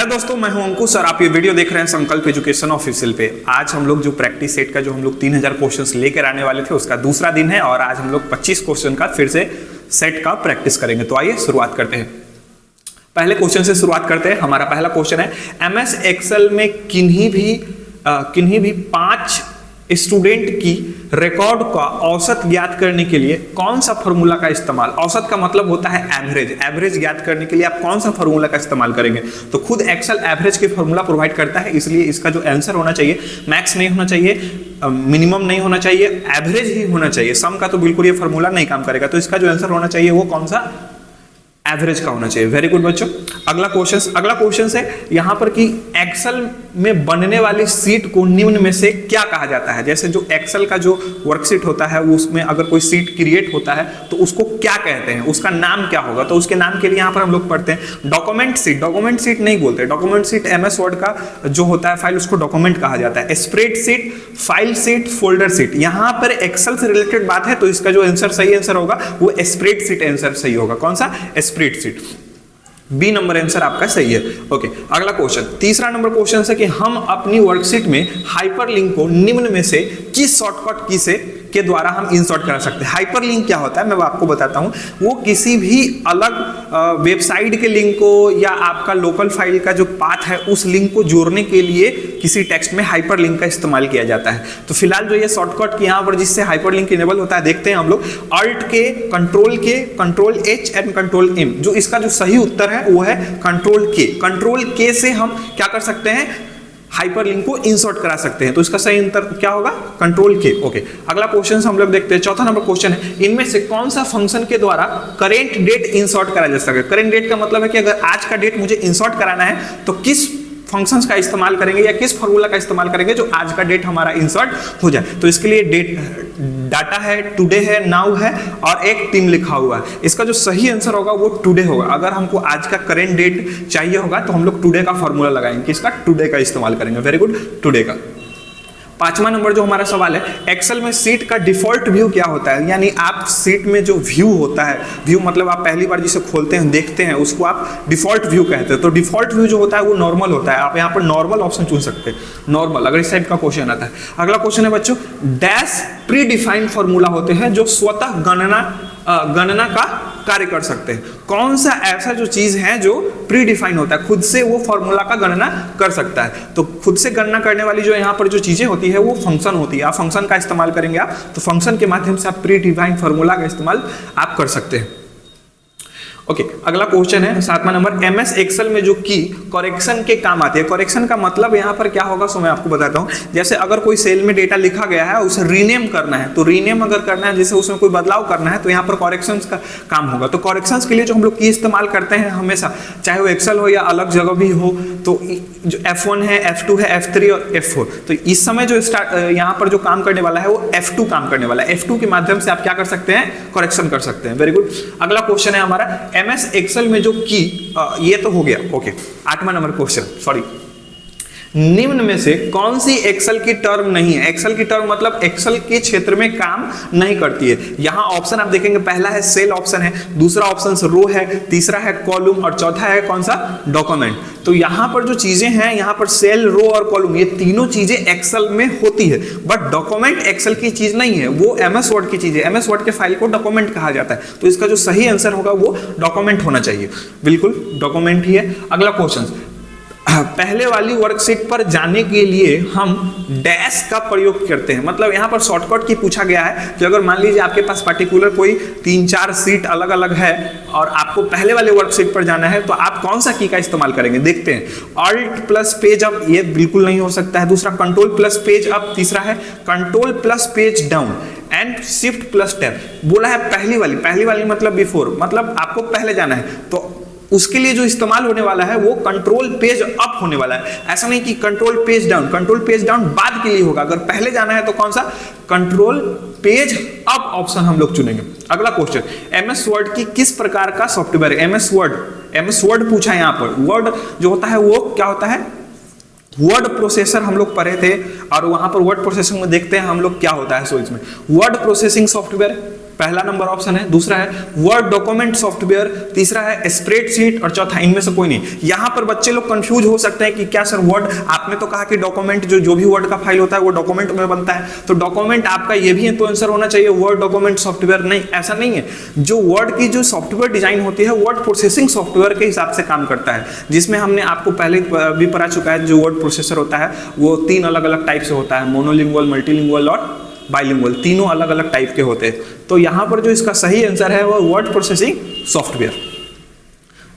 Hello दोस्तों, मैं हूं अंकुश और आप ये वीडियो देख रहे हैं संकल्प एजुकेशन ऑफिशियल पे। आज हम लोग जो प्रैक्टिस सेट का जो हम लोग 3000 क्वेश्चंस लेकर आने वाले थे उसका दूसरा दिन है और आज हम लोग 25 क्वेश्चन का फिर से सेट का प्रैक्टिस करेंगे। तो आइए शुरुआत करते हैं। पहले क्वेश्चन से शुरुआत करते हैं। हमारा पहला क्वेश्चन है, एमएस एक्सेल में किन्हीं भी 5 स्टूडेंट की रिकॉर्ड का औसत ज्ञात करने के लिए कौन सा फॉर्मूला का इस्तेमाल, औसत का मतलब होता है एवरेज, एवरेज ज्ञात करने के लिए आप कौन सा फॉर्मूला का इस्तेमाल करेंगे। तो खुद एक्सेल एवरेज के फॉर्मूला प्रोवाइड करता है, इसलिए इसका जो आंसर होना चाहिए मैक्स नहीं होना चाहिए, मिनिमम नहीं होना चाहिए, एवरेज ही होना चाहिए। सम का तो बिल्कुल ये फॉर्मूला नहीं काम करेगा। तो इसका जो आंसर होना चाहिए वो कौन सा, एवरेज का होना चाहिए। वेरी गुड बच्चों। अगला क्वेश्चन है यहाँ पर कि एक्सेल में बनने वाली सीट को निम्न में से क्या कहा जाता है। जैसे जो एक्सेल का जो वर्कशीट होता है उसमें अगर कोई सीट क्रिएट होता है तो उसको क्या कहते हैं, उसका नाम क्या होगा। तो उसके नाम के लिए यहाँ पर हम लोग पढ़ते हैं डॉक्यूमेंट सीट। डॉक्यूमेंट सीट नहीं बोलते, डॉक्यूमेंट सीट एमएस वर्ड का जो होता है फाइल उसको डॉक्यूमेंट कहा जाता है। Spread seat, file seat, folder seat. यहाँ पर एक्सेल से रिलेटेड बात है तो इसका जो आंसर सही आंसर होगा वो स्प्रेड सीट आंसर सही होगा। कौन सा, spreadsheet. B number answer आपका सही है। ओके, अगला क्वेश्चन, तीसरा नंबर क्वेश्चन है कि हम अपनी वर्कशीट में हाइपरलिंक को निम्न में से किस शॉर्टकट की से के द्वारा हम इंसर्ट कर सकते हैं। हाइपरलिंक क्या होता है मैं आपको बताता हूं। वो किसी भी अलग वेबसाइट के लिंक को या आपका लोकल फाइल का जो पाथ है उस लिंक को जोड़ने के लिए किसी टेक्स्ट में हाइपरलिंक का इस्तेमाल किया जाता है। तो फिलहाल जो ये शॉर्टकट की यहाँ पर जिससे हाइपरलिंक इनेबल होता है देखते हैं हम लोग। Alt K, control H and control M. जो इसका जो सही उत्तर है वो है कंट्रोल के। कंट्रोल के से हम क्या कर सकते हैं, हाइपरलिंक को इंसर्ट करा सकते हैं। तो इसका सही उत्तर क्या होगा, कंट्रोल के। ओके, अगला क्वेश्चन हम लोग देखते हैं। चौथा नंबर क्वेश्चन है, इनमें से कौन सा फंक्शन के द्वारा करेंट डेट इंसर्ट करा जा सकता है। करेंट डेट का मतलब है कि अगर आज का डेट मुझे इंसर्ट कराना है तो किस फंक्शंस का इस्तेमाल करेंगे या किस फॉर्मूला का इस्तेमाल करेंगे जो आज का डेट हमारा इंसर्ट हो जाए। तो इसके लिए डाटा है, टुडे है, नाउ है और एक टीम लिखा हुआ है। इसका जो सही आंसर होगा वो टुडे होगा। अगर हमको आज का करेंट डेट चाहिए होगा तो हम लोग टुडे का फॉर्मूला लगाएंगे, किसका, टुडे का इस्तेमाल करेंगे। वेरी गुड, टुडे का। पांचवा नंबर जो हमारा सवाल है, एक्सेल में सीट का डिफॉल्ट व्यू क्या होता है। यानी आप सीट में जो व्यू होता है, व्यू मतलब आप पहली बार जिसे खोलते हैं देखते हैं उसको आप डिफॉल्ट व्यू कहते हैं। तो डिफॉल्ट व्यू जो होता है वो नॉर्मल होता है। आप यहाँ पर नॉर्मल ऑप्शन चुन सकते हैं, नॉर्मल, अगर इस टाइप का क्वेश्चन आता है। अगला क्वेश्चन है बच्चों, डैश प्री डिफाइंड फॉर्मूला होते हैं जो स्वतः गणना का कार्य कर सकते हैं। कौन सा ऐसा जो चीज है जो प्री डिफाइन होता है, खुद से वो फॉर्मूला का गणना कर सकता है। तो खुद से गणना करने वाली जो यहाँ पर जो चीजें होती है वो फंक्शन होती है। आप फंक्शन का इस्तेमाल करेंगे आप, तो फंक्शन के माध्यम से आप प्री डिफाइन फॉर्मूला का इस्तेमाल आप कर सकते हैं। ओके, अगला क्वेश्चन है 7वां नंबर, एमएस एक्सेल में जो की करेक्शन के काम आती है। करेक्शन का मतलब यहाँ पर क्या होगा सो मैं आपको बताता हूँ। जैसे अगर कोई सेल में डेटा लिखा गया है उसे रीनेम करना है, तो रीनेम अगर करना है जैसे उसमें कोई बदलाव करना है तो यहाँ पर करेक्शंस का काम होगा। तो करेक्शंस के लिए जो हम लोग की इस्तेमाल करते हैं हमेशा, चाहे वो एक्सेल हो या अलग जगह भी हो, तो जो F1 है, F2 है, F3 और F4। तो इस समय जो यहाँ पर जो काम करने वाला है वो F2 काम करने वाला है। F2 के माध्यम से आप क्या कर सकते हैं, करेक्शन कर सकते हैं। Very good. अगला क्वेश्चन है हमारा, एमएस एक्सेल में जो की, ये तो हो गया। ओके, 8वां नंबर क्वेश्चन, सॉरी, निम्न में से कौन सी एक्सेल की टर्म नहीं है। एक्सेल की टर्म मतलब एक्सेल के क्षेत्र में काम नहीं करती है। यहाँ ऑप्शन आप देखेंगे, पहला है सेल ऑप्शन है, दूसरा ऑप्शन रो है, तीसरा है कॉलम और चौथा है कौन सा, डॉक्यूमेंट। तो यहाँ पर जो चीजें हैं, यहाँ पर सेल, रो और कॉलम, ये तीनों चीजें एक्सेल में होती है, बट डॉक्यूमेंट एक्सेल की चीज नहीं है, वो एमएस वर्ड की चीज है। एमएस वर्ड के फाइल को डॉक्यूमेंट कहा जाता है। तो इसका जो सही आंसर होगा वो डॉक्यूमेंट होना चाहिए, बिल्कुल डॉक्यूमेंट ही है। अगला क्वेश्चन, पहले वाली वर्कशीट पर जाने के लिए हम डैश का प्रयोग करते हैं। मतलब यहाँ पर शॉर्टकट की पूछा गया है कि अगर मान लीजिए आपके पास पर्टिकुलर कोई 3-4 सीट अलग अलग है और आपको पहले वाले वर्कशीट पर जाना है तो आप कौन सा की का इस्तेमाल करेंगे, देखते हैं। अल्ट प्लस पेज अप, ये बिल्कुल नहीं हो सकता है। दूसरा कंट्रोल प्लस पेज अप, तीसरा है control plus page down and shift plus tab. बोला है पहली वाली मतलब बिफोर, मतलब आपको पहले जाना है तो उसके लिए जो इस्तेमाल होने वाला है वो कंट्रोल पेज अप होने वाला है। ऐसा नहीं कि control page down, control page down बाद के लिए होगा। अगर पहले जाना है तो कौन सा, कंट्रोल पेज अप ऑप्शन हम लोग चुनेंगे। अगला क्वेश्चन, एमएस वर्ड की किस प्रकार का सॉफ्टवेयर है। एमएस वर्ड पूछा है। यहाँ पर वर्ड जो होता है वो क्या होता है, वर्ड प्रोसेसर हम लोग पढ़े थे और वहां पर वर्ड प्रोसेसिंग में देखते हैं हम लोग क्या होता है। सो इसमें वर्ड प्रोसेसिंग सॉफ्टवेयर, पहला नंबर ऑप्शन है, दूसरा है वर्ड डॉक्यूमेंट सॉफ्टवेयर, तीसरा है स्प्रेडशीट और चौथा इनमें से कोई नहीं। यहां पर बच्चे लोग कंफ्यूज हो सकते हैं कि क्या सर वर्ड, आपने तो कहा कि डॉक्यूमेंट जो भी वर्ड का फाइल होता है वो डॉक्यूमेंट में बनता है, तो डॉक्यूमेंट आपका ये भी है तो आंसर होना चाहिए वर्ड डॉक्यूमेंट सॉफ्टवेयर। नहीं, ऐसा नहीं है। जो वर्ड की जो सॉफ्टवेयर डिजाइन होती है वर्ड प्रोसेसिंग सॉफ्टवेयर के हिसाब से काम करता है, जिसमें हमने आपको पहले भी पढ़ा चुका है। जो वर्ड प्रोसेसर होता है वो 3 अलग अलग टाइप से होता है, मोनोलिंगुअल, मल्टीलिंगुअल और बाइलिंगुअल, तीनों अलग अलग टाइप के होते हैं। तो यहां पर जो इसका सही आंसर है वो वर्ड प्रोसेसिंग सॉफ्टवेयर।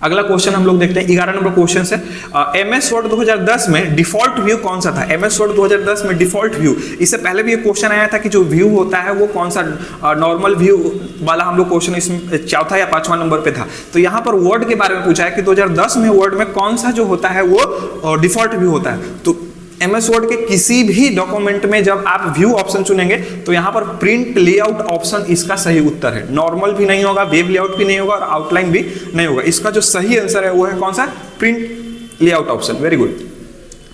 अगला क्वेश्चन हम लोग देखते हैं, 11 नंबर क्वेश्चन है। एमएस वर्ड 2010 में डिफॉल्ट व्यू कौन सा था? एमएस वर्ड 2010 में डिफॉल्ट व्यू, इससे पहले भी एक क्वेश्चन आया था कि जो व्यू होता है वो कौन सा, नॉर्मल व्यू वाला हम लोग क्वेश्चन इसमें चौथा या 5वां नंबर पे था। तो यहाँ पर वर्ड के बारे में पूछा है कि 2010 में वर्ड में कौन सा जो होता है वो डिफॉल्ट व्यू होता है। तो एमएस वर्ड के किसी भी डॉक्यूमेंट में जब आप व्यू ऑप्शन चुनेंगे तो यहां पर प्रिंट लेआउट ऑप्शन इसका सही उत्तर है। नॉर्मल भी नहीं होगा, वेब लेआउट भी नहीं होगा और आउटलाइन भी नहीं होगा। इसका जो सही आंसर है वो है कौन सा? Print layout option. Very good.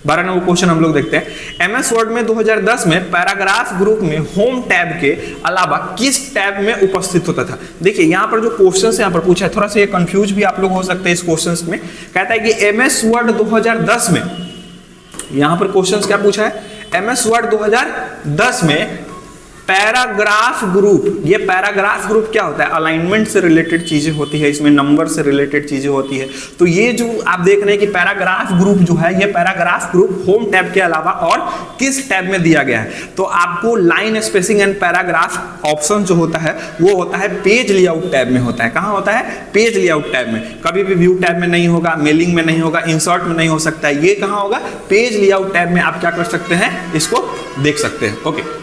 12 number question हम लोग देखते हैं। एमएस वर्ड में 2010 में पैराग्राफ ग्रुप में होम टैब के अलावा किस टैब में उपस्थित होता था? देखिए यहाँ पर जो क्वेश्चन यहाँ पर पूछा है, थोड़ा सा ये कंफ्यूज भी आप लोग हो सकते हैं इस क्वेश्चन में। कहता है कि एमएस वर्ड 2010 में, यहां पर क्वेश्चंस क्या पूछा है? एमएस वर्ड 2010 में पैराग्राफ ग्रुप, ये पैराग्राफ ग्रुप क्या होता है? अलाइनमेंट से रिलेटेड चीजें होती है, इसमें नंबर से रिलेटेड चीजें होती है। तो ये जो आप देख रहे हैं कि पैराग्राफ ग्रुप जो है, ये पैराग्राफ ग्रुप होम टैब के अलावा और किस टैब में दिया गया है? तो आपको line spacing and paragraph option जो होता है वो होता है पेज लेआउट टैब में होता है। कहां होता है? पेज लेआउट टैब में। कभी भी व्यू टैब में नहीं होगा, मेलिंग में नहीं होगा, इंसर्ट में नहीं हो सकता है। ये कहां होगा? पेज लेआउट टैब में आप क्या कर सकते हैं? इसको देख सकते हैं। ओके,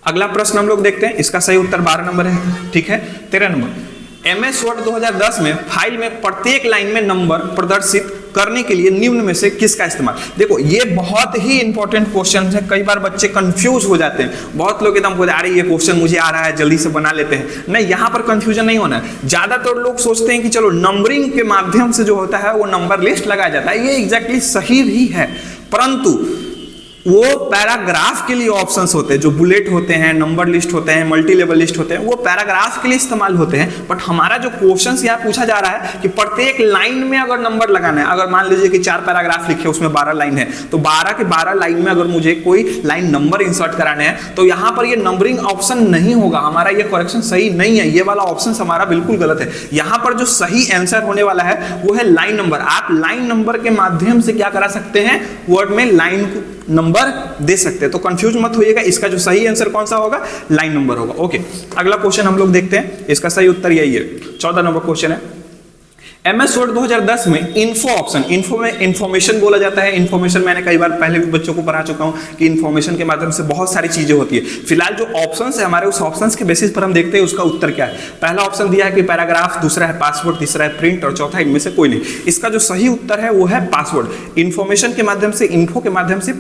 अगला प्रश्न हम लोग देखते हैं, इसका सही उत्तर 12 नंबर है। ठीक है, 13 नंबर। एमएस वर्ड 2010 में फाइल में प्रत्येक लाइन में नंबर प्रदर्शित करने के लिए निम्न में से किसका इस्तेमाल? देखो ये बहुत ही इंपॉर्टेंट क्वेश्चन है। कई बार बच्चे कंफ्यूज हो जाते हैं, बहुत लोग एकदम बोलते हैं अरे ये क्वेश्चन मुझे आ रहा है जल्दी से बना लेते हैं। नहीं, यहाँ पर कंफ्यूजन नहीं होना है। ज्यादातर लोग सोचते हैं कि चलो नंबरिंग के माध्यम से जो होता है वो नंबर लिस्ट लगाया जाता है। ये एग्जैक्टली सही भी है, परंतु वो पैराग्राफ के लिए ऑप्शंस होते हैं, जो बुलेट होते हैं, नंबर लिस्ट होते हैं, मल्टी लेवल लिस्ट होते हैं, वो पैराग्राफ के लिए इस्तेमाल होते हैं। बट हमारा जो क्वेश्चंस यहाँ पूछा जा रहा है कि प्रत्येक लाइन में अगर नंबर लगाना है, अगर मान लीजिए कि 4 पैराग्राफ लिखे उसमें 12 लाइन है, तो 12 के 12 लाइन में अगर मुझे कोई लाइन नंबर इंसर्ट कराने हैं तो यहाँ पर ये नंबरिंग ऑप्शन नहीं होगा। हमारा ये करेक्शन सही नहीं है, ये वाला ऑप्शन हमारा बिल्कुल गलत है। यहाँ पर जो सही आंसर होने वाला है वो है लाइन नंबर। आप लाइन नंबर के माध्यम से क्या करा सकते हैं? वर्ड में लाइन नंबर दे सकते हैं। तो कंफ्यूज मत होइएगा, इसका जो सही आंसर कौन सा होगा? लाइन नंबर होगा। ओके, अगला क्वेश्चन हम लोग देखते हैं, इसका सही उत्तर यही है। 14 नंबर क्वेश्चन है। एमएस वर्ड 2010 में इन्फो ऑप्शन, इन्फो में इंफॉर्मेशन बोला जाता है। इंफॉर्मेशन मैंने कई बार पहले भी बच्चों को पढ़ा चुका हूं कि इंफॉर्मेशन के माध्यम से बहुत सारी चीजें होती है। फिलहाल जो ऑप्शंस है हमारे, उस ऑप्शंस के बेसिस पर हम देखते हैं उसका उत्तर क्या है। पहला ऑप्शन दिया है कि पैराग्राफ, दूसरा है पासवर्ड, तीसरा है प्रिंट और चौथा इनमें से कोई नहीं। इसका जो सही उत्तर है वो है पासवर्ड। इंफॉर्मेशन के माध्यम से, इन्फो के माध्यम से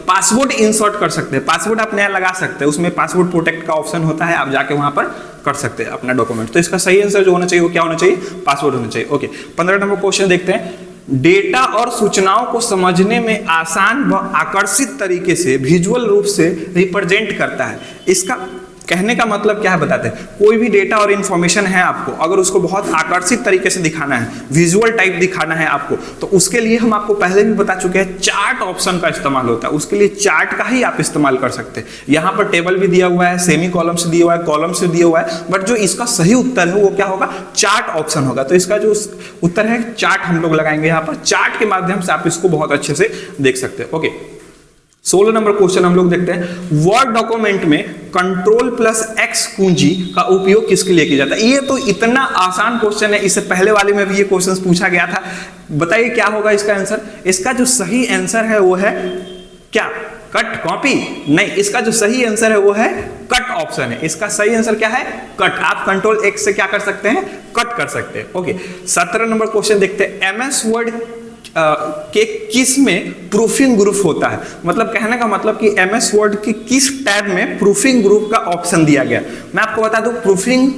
पासवर्ड इंसर्ट कर सकते हैं। पासवर्ड आप नया लगा सकते हैं, उसमें पासवर्ड प्रोटेक्ट का ऑप्शन होता है, आप जाके वहां पर कर सकते हैं अपना डॉक्यूमेंट। तो इसका सही आंसर जो होना चाहिए वो क्या होना चाहिए? पासवर्ड होना चाहिए। ओके, 15 नंबर क्वेश्चन देखते हैं। डेटा और सूचनाओं को समझने में आसान व आकर्षित तरीके से विजुअल रूप से रिप्रेजेंट करता है। इसका कहने का मतलब क्या है बताते हैं। कोई भी डेटा और इंफॉर्मेशन है आपको, अगर उसको बहुत आकर्षित तरीके से दिखाना है, विजुअल टाइप दिखाना है आपको, तो उसके लिए हम आपको पहले भी बता चुके हैं चार्ट ऑप्शन का इस्तेमाल होता है। उसके लिए चार्ट का ही आप इस्तेमाल कर सकते हैं। यहाँ पर टेबल भी दिया हुआ है, सेमी कॉलम से दिया हुआ है, कॉलम से दिया हुआ है, बट जो इसका सही उत्तर है वो क्या होगा? चार्ट ऑप्शन होगा। तो इसका जो उत्तर है चार्ट हम लोग लगाएंगे यहाँ पर। चार्ट के माध्यम से आप इसको बहुत अच्छे से देख सकते हैं। ओके, 16 नंबर क्वेश्चन हम लोग देखते हैं। वर्ड डॉक्यूमेंट में Ctrl+X कुंजी का उपयोग किसके लिए किया जाता है? ये तो इतना आसान क्वेश्चन है, इससे पहले वाले में भी ये क्वेश्चन पूछा गया था। बताइए क्या होगा इसका आंसर? इसका जो सही आंसर है वो है क्या? Cut copy? नहीं, इसका जो सही आंसर है वो है कट ऑप्शन है। इसका सही आंसर क्या है? कट। आप Ctrl+X से क्या कर सकते हैं? कट कर सकते हैं। ओके, 17 नंबर क्वेश्चन देखते हैं। एमएस वर्ड के किस में प्रूफिंग ग्रुप होता है? मतलब कहने का मतलब कि एमएस वर्ड के किस टैब में प्रूफिंग ग्रुप का ऑप्शन दिया गया। मैं आपको बता दूं, प्रूफिंग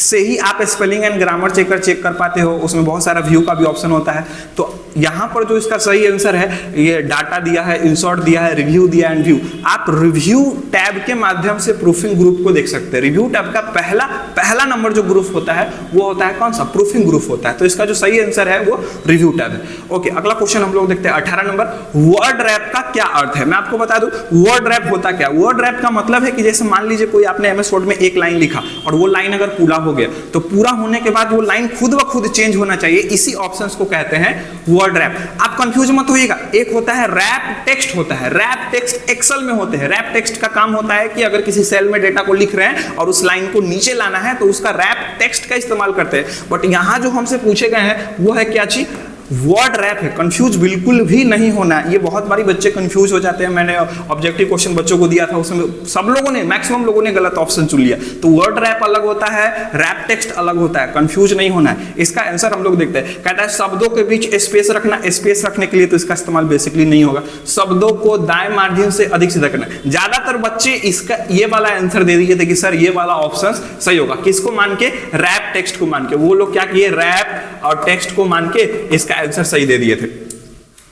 से ही आप स्पेलिंग एंड ग्रामर चेक कर पाते हो। उसमें बहुत सारा व्यू का भी ऑप्शन होता है। तो यहाँ पर जो इसका सही आंसर है, ये डाटा दिया है, इंसर्ट दिया है, रिव्यू दिया है एंड व्यू। आप रिव्यू टैब के माध्यम से प्रूफिंग ग्रुप को देख सकते हैं। रिव्यू टैब का पहला नंबर जो ग्रुप होता है वो होता है कौन सा? प्रूफिंग ग्रुप होता है। तो इसका जो सही आंसर है वो रिव्यू टैब है। ओके, अगला क्वेश्चन हम लोग देखते हैं 18 नंबर। वर्ड रैप का क्या अर्थ है? मैं आपको बता दूं वर्ड रैप होता क्या। वर्ड रैप का मतलब है कि जैसे मान लीजिए कोई आपने एमएस वर्ड में एक लाइन लिखा और वो लाइन अगर पूरा हो गया तो पूरा होने के बाद वो लाइन खुद ब खुद चेंज होना चाहिए। इसी ऑप्शंस को कहते हैं वर्ड रैप। आप कंफ्यूज मत होइएगा, एक होता है रैप टेक्स्ट, होता है रैप टेक्स्ट एक्सेल में होते हैं। रैप टेक्स्ट का काम होता है कि अगर किसी सेल में डेटा को लिख रहे हैं और उस लाइन को नीचे लाना है तो उसका रैप टेक्स्ट का इस्तेमाल करते हैं। बट यहां जो हमसे पूछे गए हैं वो है क्या चीज? वर्ड रैप है। कंफ्यूज बिल्कुल भी नहीं होना। ये बहुत बारी बच्चे कंफ्यूज हो जाते हैं। मैंने ऑब्जेक्टिव क्वेश्चन बच्चों को दिया था, उसमें सब लोगों ने, मैक्सिमम लोगों ने गलत ऑप्शन चुन लिया। तो वर्ड रैप अलग होता है, रैप टेक्स्ट अलग होता है, कंफ्यूज नहीं होना है। इसका आंसर हम लोग देखते हैं। कहता है शब्दों के बीच स्पेस रखना। स्पेस रखने के लिए तो इसका इस्तेमाल बेसिकली नहीं होगा। शब्दों को दाएं मार्जिन से अधिक सीधा करना। ज्यादातर बच्चे इसका ये वाला आंसर दे दिए थे कि सर ये वाला ऑप्शन सही होगा। किसको मान के? रैप टेक्स्ट को मान के। वो लोग क्या किए? रैप और टेक्स्ट को मान के इसका आंसर सही दे दिए थे।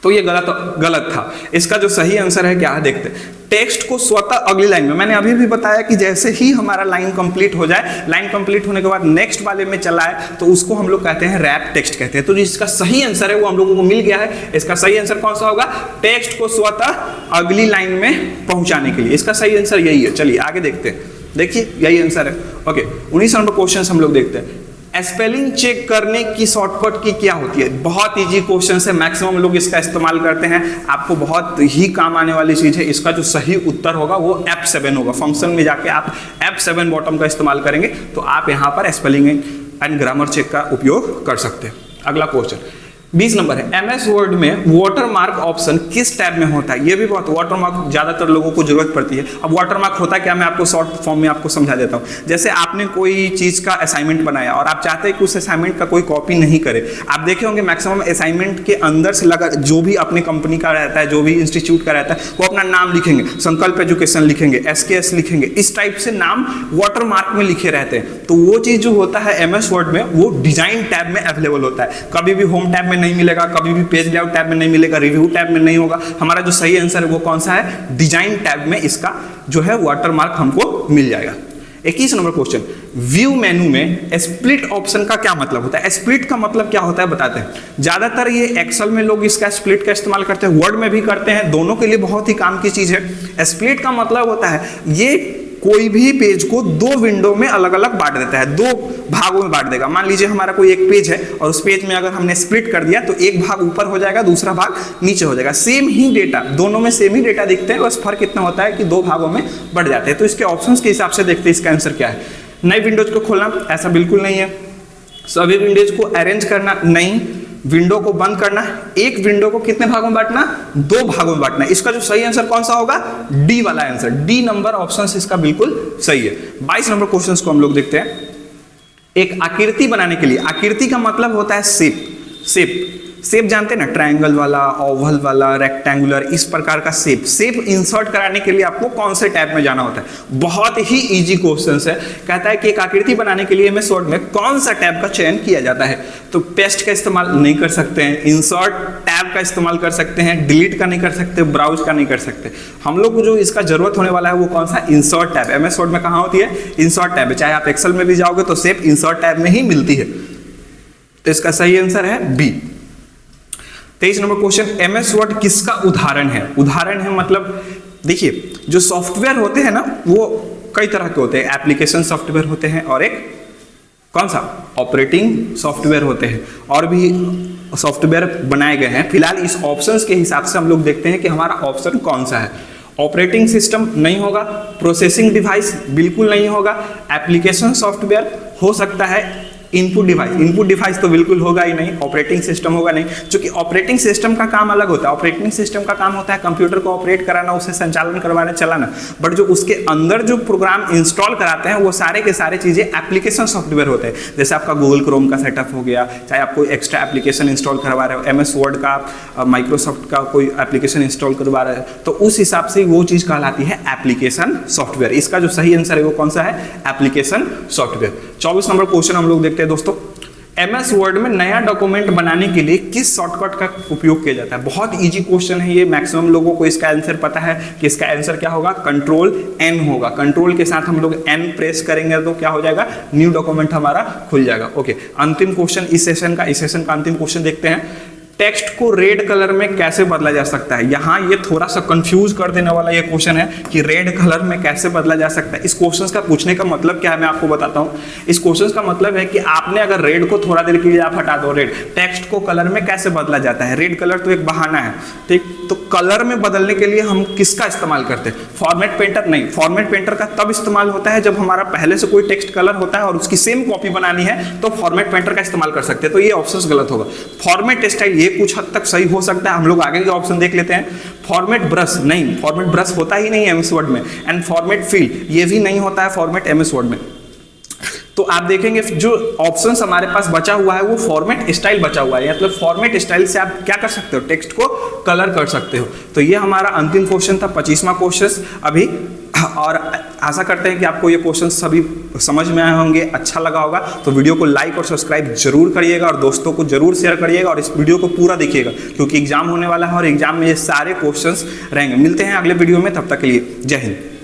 तो ये गलत था। इसका जो सही आंसर है क्या है देखते हैं। टेक्स्ट को स्वतः अगली लाइन में, मैंने अभी भी बताया कि जैसे ही हमारा लाइन कंप्लीट हो जाए, लाइन कंप्लीट होने के बाद नेक्स्ट वाले में चला है तो उसको हम लोग कहते हैं रैप टेक्स्ट कहते हैं। तो जिसका सही आंसर है वो हम लोगों को मिल गया है। इसका सही आंसर कौन सा होगा? टेक्स्ट को स्वतः अगली लाइन में पहुंचाने के लिए। इसका सही आंसर यही है। चलिए आगे देखते हैं। देखिए यही आंसर है। ओके, 19 नंबर क्वेश्चन हम लोग देखते हैं। स्पेलिंग चेक करने की शॉर्टकट की क्या होती है? बहुत इजी क्वेश्चन है, मैक्सिमम लोग इसका इस्तेमाल करते हैं। आपको बहुत ही काम आने वाली चीज है। इसका जो सही उत्तर होगा वो F7 होगा। फंक्शन में जाके आप F7 बॉटम का इस्तेमाल करेंगे तो आप यहां पर स्पेलिंग एंड ग्रामर चेक का उपयोग कर सकते हैं। अगला क्वेश्चन 20 नंबर है। एमएस वर्ड में वाटरमार्क ऑप्शन किस टैब में होता है? ये भी बहुत, वाटरमार्क ज्यादातर लोगों को जरूरत पड़ती है। अब वाटरमार्क होता क्या, मैं आपको शॉर्ट फॉर्म में आपको समझा देता हूं। जैसे आपने कोई चीज का असाइनमेंट बनाया और आप चाहते हैं कि उस असाइनमेंट का कोई कॉपी नहीं करे। आप देखे होंगे मैक्सिमम असाइनमेंट के अंदर से लगा जो भी अपनी कंपनी का रहता है, जो भी इंस्टीट्यूट का रहता है, वो अपना नाम लिखेंगे, संकल्प एजुकेशन लिखेंगे, SKS लिखेंगे। इस टाइप से नाम वाटरमार्क में लिखे रहते हैं। तो वो चीज जो होता है एमएस वर्ड में वो डिजाइन टैब में अवेलेबल होता है। कभी भी होम टैब में नहीं मिलेगा, कभी भी पेज लेआउट टैब में नहीं मिलेगा, रिव्यू टैब में नहीं होगा। हमारा जो सही आंसर है वो कौन सा है? डिजाइन टैब में इसका जो है वाटरमार्क हमको मिल जाएगा। 21 नंबर क्वेश्चन। व्यू मेनू में स्प्लिट ऑप्शन का क्या मतलब होता है? स्प्लिट का मतलब क्या होता है बताते हैं। ज्यादातर ये एक्सेल में लोग इसका स्प्लिट का इस्तेमाल करते हैं, वर्ड में भी करते हैं, दोनों के लिए बहुत ही काम की चीज है। स्प्लिट का मतलब होता है ये कोई भी पेज को दो विंडो में अलग अलग बांट देता है, दो भागों में बांट देगा। मान लीजिए हमारा कोई एक पेज है और उस पेज में अगर हमने स्प्लिट कर दिया तो एक भाग ऊपर हो जाएगा, दूसरा भाग नीचे हो जाएगा। सेम ही डेटा, दोनों में सेम ही डेटा दिखते हैं, बस फर्क इतना होता है कि दो भागों में बढ़ जाते हैं। तो इसके ऑप्शंस के हिसाब से देखते हैं इसका आंसर क्या है। नई विंडोज को खोलना, ऐसा बिल्कुल नहीं है। सभी विंडोज को अरेंज करना, नहीं। विंडो को बंद करना, एक विंडो को कितने भागों में बांटना? दो भागों में बांटना। इसका जो सही आंसर कौन सा होगा? डी वाला आंसर। डी नंबर ऑप्शन इसका बिल्कुल सही है। 22 नंबर क्वेश्चन को हम लोग देखते हैं। एक आकृति बनाने के लिए, आकृति का मतलब होता है शेप। शेप जानते हैं ना, ट्रायंगल वाला, ओवल वाला, रेक्टेंगुलर, इस प्रकार का शेप। शेप इंसर्ट कराने के लिए आपको कौन से टैब में जाना होता है? बहुत ही इजी क्वेश्चन है। कहता है कि एक आकृति बनाने के लिए एमएस वर्ड में कौन सा टैब का चयन किया जाता है? तो पेस्ट का इस्तेमाल नहीं कर सकते हैं, इंसर्ट टैब का इस्तेमाल कर सकते हैं, डिलीट का नहीं कर सकते, ब्राउज का नहीं कर सकते। हम लोग को जो इसका जरूरत होने वाला है वो कौन सा? Insert tab. एमएस वर्ड में कहाँ होती है? Insert tab. चाहे आप एक्सेल में भी जाओगे तो शेप इंसर्ट टैब में ही मिलती है। तो इसका सही आंसर है B. 23 number question. MS Word किसका उदाहरण है? उदाहरण है मतलब देखिए, जो सॉफ्टवेयर होते हैं ना वो कई तरह के होते हैं। एप्लीकेशन सॉफ्टवेयर होते हैं और एक कौन सा? ऑपरेटिंग सॉफ्टवेयर होते हैं। और भी सॉफ्टवेयर बनाए गए हैं। फिलहाल इस ऑप्शंस के हिसाब से हम लोग देखते हैं कि हमारा ऑप्शन कौन सा है। ऑपरेटिंग सिस्टम नहीं होगा, प्रोसेसिंग डिवाइस बिल्कुल नहीं होगा, एप्लीकेशन सॉफ्टवेयर हो सकता है, इनपुट डिवाइस तो बिल्कुल होगा ही नहीं, ऑपरेटिंग सिस्टम होगा नहीं। क्योंकि ऑपरेटिंग सिस्टम का काम अलग होता है। ऑपरेटिंग सिस्टम का काम होता है कंप्यूटर को ऑपरेट कराना, उसे संचालन करवाना, चलाना। बट जो उसके अंदर जो प्रोग्राम इंस्टॉल कराते हैं वो सारे के सारे चीजें एप्लीकेशन सॉफ्टवेयर होते हैं। जैसे आपका गूगल क्रोम का सेटअप हो गया, चाहे आप कोई एक्स्ट्रा एप्लीकेशन इंस्टॉल करवा रहे हो, एमएस वर्ड का, माइक्रोसॉफ्ट का कोई एप्लीकेशन इंस्टॉल करवा रहे हो, तो उस हिसाब से वो चीज कहलाती है एप्लीकेशन सॉफ्टवेयर। इसका जो सही आंसर है वो कौन सा है? Application software. 24 नंबर क्वेश्चन हम लोग देखते हैं दोस्तों। MS वर्ड में नया डॉक्यूमेंट बनाने के लिए किस शॉर्टकट का उपयोग किया जाता है? बहुत इजी क्वेश्चन है ये, मैक्सिमम लोगों को इसका आंसर पता है कि इसका आंसर क्या होगा, कंट्रोल N होगा। कंट्रोल के साथ हम लोग N प्रेस करेंगे तो क्या हो जाएगा, न्यू डॉक्यूमेंट हमारा खुल जाएगा। ओके, अंतिम क्वेश्चन इस सेशन का अंतिम क्वेश्चन देखते हैं। टेक्स्ट को रेड कलर में कैसे बदला जा सकता है? यहाँ ये थोड़ा सा कंफ्यूज कर देने वाला ये क्वेश्चन है कि रेड कलर में कैसे बदला जा सकता है। इस क्वेश्चन का पूछने का मतलब क्या है, मैं आपको बताता हूँ। इस क्वेश्चन का मतलब है कि आपने अगर रेड को थोड़ा देर के लिए आप हटा दो, रेड टेक्स्ट को कलर में कैसे बदला जाता है। रेड कलर तो एक बहाना है, ठीक, तो कलर में बदलने के लिए हम किसका इस्तेमाल करते हैं? फॉर्मेट पेंटर नहीं, फॉर्मेट पेंटर का तब इस्तेमाल होता है जब हमारा पहले से कोई टेक्स्ट कलर होता है और उसकी सेम कॉपी बनानी है, तो फॉर्मेट पेंटर का इस्तेमाल कर सकते हैं। तो ये ऑप्शन गलत होगा। फॉर्मेट स्टाइल ये कुछ हद तक सही हो सकता है, हम लोग आगे के ऑप्शन देख लेते हैं। फॉर्मेट ब्रश नहीं, फॉर्मेट ब्रश होता ही नहीं MS वर्ड में। एंड फॉर्मेट फील्ड ये भी नहीं होता है फॉर्मेट MS वर्ड में। तो आप देखेंगे जो ऑप्शंस हमारे पास बचा हुआ है वो फॉर्मेट स्टाइल बचा हुआ है, मतलब फॉर्मेट स्टाइल से आप क्या कर सकते हो, टेक्स्ट को कलर कर सकते हो। तो ये हमारा अंतिम क्वेश्चन था, 25वां क्वेश्चन अभी। और आशा करते हैं कि आपको ये क्वेश्चन सभी समझ में आए होंगे, अच्छा लगा होगा। तो वीडियो को लाइक और सब्सक्राइब जरूर करिएगा और दोस्तों को जरूर शेयर करिएगा और इस वीडियो को पूरा देखिएगा, क्योंकि एग्जाम होने वाला है और एग्जाम में ये सारे क्वेश्चंस रहेंगे। मिलते हैं अगले वीडियो में, तब तक के लिए जय हिंद।